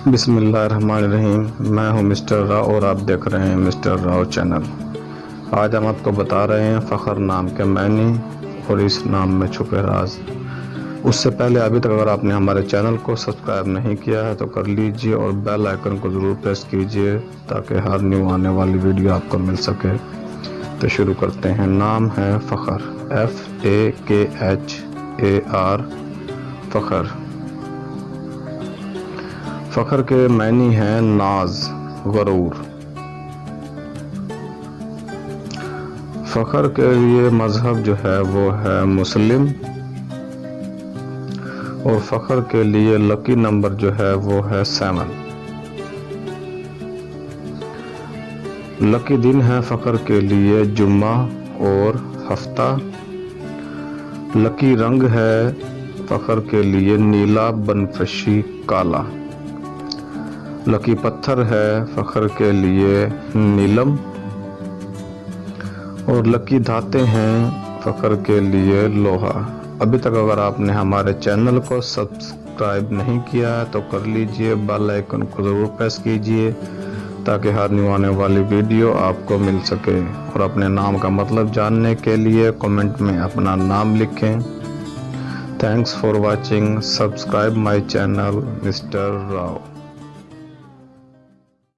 बिस्मिल्लाहिर्रहमानिर्रहीम। मैं हूं मिस्टर राव और आप देख रहे हैं मिस्टर राव चैनल। आज हम आपको बता रहे हैं फ़ख्र नाम के मायने और इस नाम में छुपे राज। उससे पहले अभी तक अगर आपने हमारे चैनल को सब्सक्राइब नहीं किया है तो कर लीजिए और बेल आइकन को ज़रूर प्रेस कीजिए ताकि हर न्यू आने वाली वीडियो आपको मिल सके। तो शुरू करते हैं। नाम है फ़ख्र, FAKHAR, फ़ख्र। फ़ख्र के मायने हैं नाज, गरूर। फ़ख्र के लिए मज़हब जो है वो है मुस्लिम और फ़ख्र के लिए लकी नंबर जो है वो है 7। लकी दिन है फ़ख्र के लिए जुम्मा और हफ्ता। लकी रंग है फ़ख्र के लिए नीला, बनफशी, काला। लकी पत्थर है फ़ख्र के लिए नीलम और लकी धाते हैं फ़ख्र के लिए लोहा। अभी तक अगर आपने हमारे चैनल को सब्सक्राइब नहीं किया है तो कर लीजिए, बेल आइकन को ज़रूर प्रेस कीजिए ताकि हर न्यू आने वाली वीडियो आपको मिल सके। और अपने नाम का मतलब जानने के लिए कमेंट में अपना नाम लिखें। Thanks for watching. Subscribe my channel mister Rao.